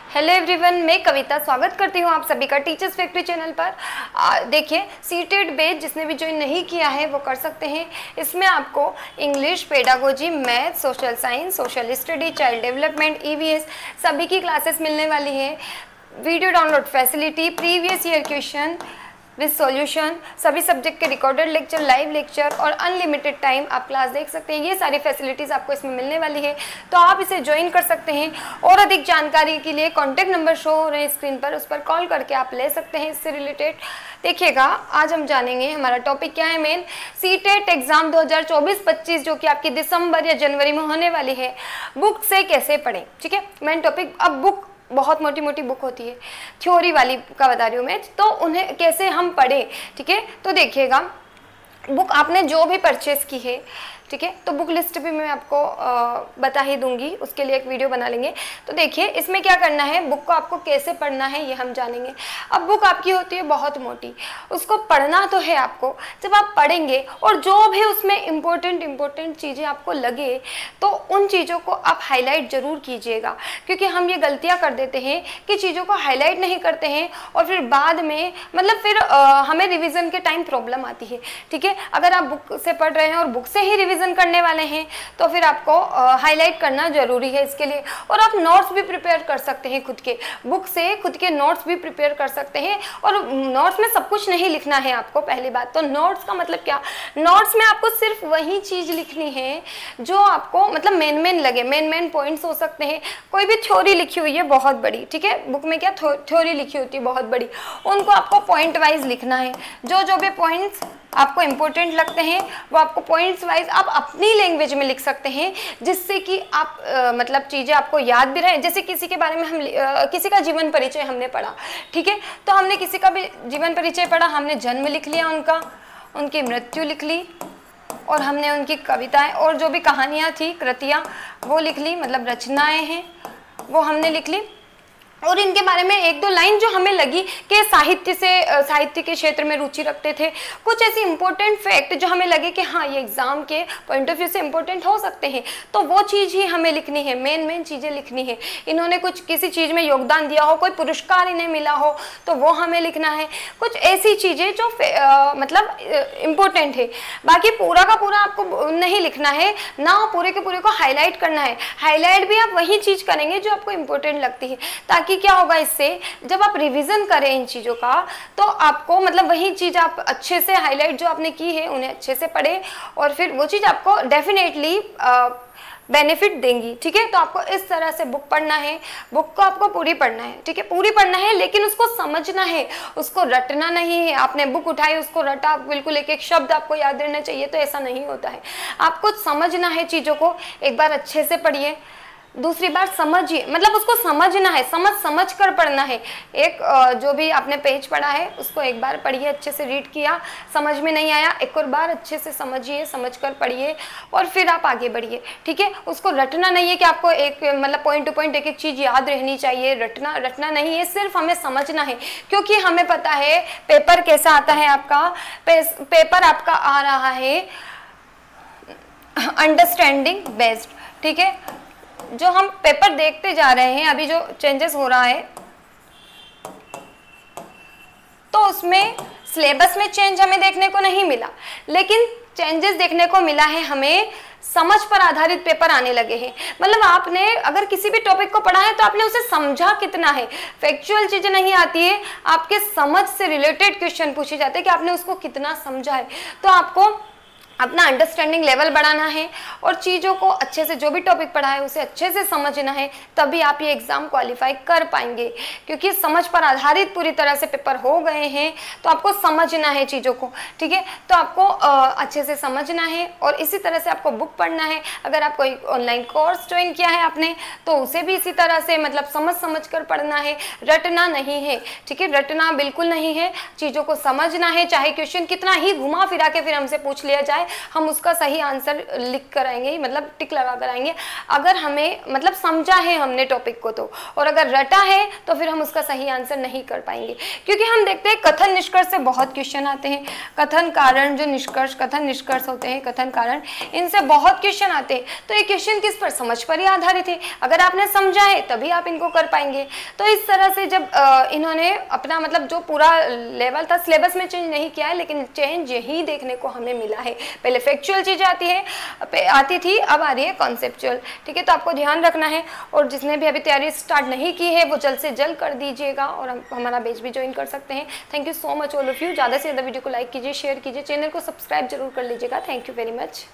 Hello everyone, मैं कविता स्वागत करती हूँ आप सभी का टीचर्स फैक्ट्री चैनल पर। देखिए, सीटेट बेस जिसने भी ज्वाइन नहीं किया है वो कर सकते हैं। इसमें आपको English, pedagogy, math, social science, social study, child development, EVS सभी की क्लासेस मिलने वाली है। Video download facility, previous year question with solution, सभी सब्जेक्ट के रिकॉर्डेड लेक्चर, लाइव लेक्चर और अनलिमिटेड टाइम आप क्लास देख सकते हैं। ये सारी फैसिलिटीज़ आपको इसमें मिलने वाली है, तो आप इसे ज्वाइन कर सकते हैं। और अधिक जानकारी के लिए कॉन्टैक्ट नंबर शो हो रहे हैं स्क्रीन पर, उस पर कॉल करके आप ले सकते हैं इससे रिलेटेड। देखिएगा, आज हम जानेंगे हमारा टॉपिक क्या है। मेन सीटेट एग्जाम 2024-25 जो कि आपकी दिसंबर या जनवरी में होने वाली है, बुक से कैसे पढ़ें। ठीक है, मेन टॉपिक। अब बुक बहुत मोटी मोटी बुक होती है, थ्योरी वाली का बता रही हूँ मैं, तो उन्हें कैसे हम पढ़ें। ठीक है, तो देखिएगा, बुक आपने जो भी परचेस की है, ठीक है, तो बुक लिस्ट भी मैं आपको बता ही दूंगी, उसके लिए एक वीडियो बना लेंगे। तो देखिए, इसमें क्या करना है, बुक को आपको कैसे पढ़ना है ये हम जानेंगे। अब बुक आपकी होती है बहुत मोटी, उसको पढ़ना तो है आपको। जब आप पढ़ेंगे और जो भी उसमें इम्पोर्टेंट चीज़ें आपको लगे, तो उन चीज़ों को आप हाईलाइट ज़रूर कीजिएगा, क्योंकि हम ये गलतियाँ कर देते हैं कि चीज़ों को हाईलाइट नहीं करते हैं और फिर बाद में मतलब फिर हमें रिविज़न के टाइम प्रॉब्लम आती है। ठीक है, अगर आप बुक से पढ़ रहे हैं और बुक से ही रिविज़न करने वाले हैं, तो फिर आपको हाईलाइट करना जरूरी है इसके लिए। और आप नोट्स भी प्रिपेयर कर सकते हैं, खुद के बुक से खुद के नोट्स भी प्रिपेयर कर सकते हैं। और नोट्स में सब कुछ नहीं लिखना है आपको। पहली बात तो नोट्स का मतलब क्या, नोट्स में आपको सिर्फ वही चीज़ लिखनी है जो आपको मतलब मेन लगे। मेन पॉइंट्स हो सकते हैं। कोई भी थ्योरी लिखी हुई है बहुत बड़ी, ठीक है, बुक में क्या थ्योरी लिखी होती है बहुत बड़ी, उनको आपको पॉइंट वाइज लिखना है। जो भी पॉइंट्स आपको इम्पोर्टेंट लगते हैं वो आपको पॉइंट्स वाइज आप अपनी लैंग्वेज में लिख सकते हैं, जिससे कि आप मतलब चीज़ें आपको याद भी रहे। जैसे किसी के बारे में हम किसी का जीवन परिचय हमने पढ़ा, ठीक है, तो हमने किसी का भी जीवन परिचय पढ़ा, हमने जन्म लिख लिया उनका, उनकी मृत्यु लिख ली, और हमने उनकी कविताएं और जो भी कहानियाँ थी, कृतियाँ, वो लिख ली, मतलब रचनाएँ हैं वो हमने लिख ली। और इनके बारे में एक दो लाइन जो हमें लगी कि साहित्य के क्षेत्र में रुचि रखते थे, कुछ ऐसी इंपॉर्टेंट फैक्ट जो हमें लगे कि हाँ ये एग्जाम के पॉइंट ऑफ व्यू से इंपॉर्टेंट हो सकते हैं, तो वो चीज़ ही हमें लिखनी है। मेन चीज़ें लिखनी है। इन्होंने कुछ किसी चीज़ में योगदान दिया हो, कोई पुरस्कार इन्हें मिला हो, तो वो हमें लिखना है। कुछ ऐसी चीज़ें जो मतलब इम्पोर्टेंट है। बाकी पूरा का पूरा आपको नहीं लिखना है ना, पूरे के पूरे को हाईलाइट करना है। हाईलाइट भी आप वही चीज़ करेंगे जो आपको इम्पोर्टेंट लगती है, ताकि कि क्या होगा, इससे जब आप रिवीजन करें इन चीज़ों का, तो आपको मतलब वही चीज़ आप अच्छे से हाईलाइट जो आपने की है उन्हें अच्छे से पढ़े, और फिर वो चीज़ आपको डेफिनेटली बेनिफिट देंगी। ठीक है, तो आपको इस तरह से बुक पढ़ना है। बुक को आपको पूरी पढ़ना है, ठीक है, पूरी पढ़ना है, लेकिन उसको समझना है, उसको रटना नहीं है। आपने बुक उठाई, उसको रटा, बिल्कुल एक एक शब्द आपको याद रहना चाहिए, तो ऐसा नहीं होता है। आपको समझना है चीज़ों को। एक बार अच्छे से पढ़िए, दूसरी बार समझिए, मतलब उसको समझना है, समझ कर पढ़ना है। एक जो भी आपने पेज पढ़ा है उसको एक बार पढ़िए, अच्छे से रीड किया, समझ में नहीं आया, एक और बार अच्छे से समझिए, समझ कर पढ़िए, और फिर आप आगे बढ़िए। ठीक है, उसको रटना नहीं है कि आपको एक मतलब पॉइंट टू पॉइंट एक एक चीज़ याद रहनी चाहिए। रटना नहीं है, सिर्फ हमें समझना है, क्योंकि हमें पता है पेपर कैसा आता है आपका। पेपर आपका आ रहा है अंडरस्टैंडिंग बेस्ड। ठीक है, जो हम पेपर देखते जा रहे हैं, अभी जो चेंजेस हो रहा है, तो उसमें सिलेबस में चेंज हमें देखने को नहीं मिला, लेकिन चेंजेस देखने को मिला है हमें समझ पर आधारित पेपर आने लगे हैं। मतलब आपने अगर किसी भी टॉपिक को पढ़ा है तो आपने उसे समझा कितना है। फैक्चुअल चीजें नहीं आती है, आपके समझ से रिलेटेड क्वेश्चन पूछे जाते हैं कि आपने उसको कितना समझा है। तो आपको अपना अंडरस्टैंडिंग लेवल बढ़ाना है और चीज़ों को अच्छे से, जो भी टॉपिक पढ़ा है उसे अच्छे से समझना है, तभी आप ये एग्ज़ाम क्वालिफाई कर पाएंगे। क्योंकि समझ पर आधारित पूरी तरह से पेपर हो गए हैं, तो आपको समझना है चीज़ों को। ठीक है, तो आपको अच्छे से समझना है और इसी तरह से आपको बुक पढ़ना है। अगर आप कोई ऑनलाइन कोर्स ज्वाइन किया है आपने, तो उसे भी इसी तरह से मतलब समझ कर पढ़ना है, रटना नहीं है। ठीक है, रटना बिल्कुल नहीं है, चीज़ों को समझना है। चाहे क्वेश्चन कितना ही घुमा फिरा के फिर हमसे पूछ लिया जाए, हम उसका सही आंसर लिख कर आएंगे, मतलब टिक लगा कर आएंगे अगर हमें मतलब समझा है हमने टॉपिक को तो, और अगर रटा है तो फिर हम उसका सही आंसर नहीं कर पाएंगे। क्योंकि हम देखते हैं कथन निष्कर्ष से बहुत क्वेश्चन आते हैं, कथन कारण जो निष्कर्ष कथन निष्कर्ष होते हैं, कथन कारण, इनसे बहुत क्वेश्चन आते हैं। तो ये क्वेश्चन किस पर, समझ पर ही आधारित है। अगर आपने समझा है तभी आप इनको कर पाएंगे। तो इस तरह से जब इन्होंने अपना मतलब जो पूरा लेवल था सिलेबस में चेंज नहीं किया है, लेकिन चेंज यही देखने को हमें मिला है। पहले फैक्चुअल चीज़ें आती थी, अब आ रही है कॉन्सेप्चुअल। ठीक है, तो आपको ध्यान रखना है, और जिसने भी अभी तैयारी स्टार्ट नहीं की है वो जल्द से जल्द कर दीजिएगा, और हमारा बैच भी ज्वाइन कर सकते हैं। Thank you so much all of you. ज़्यादा से ज़्यादा वीडियो को लाइक कीजिए, शेयर कीजिए, चैनल को सब्सक्राइब जरूर कर लीजिएगा। Thank you very much.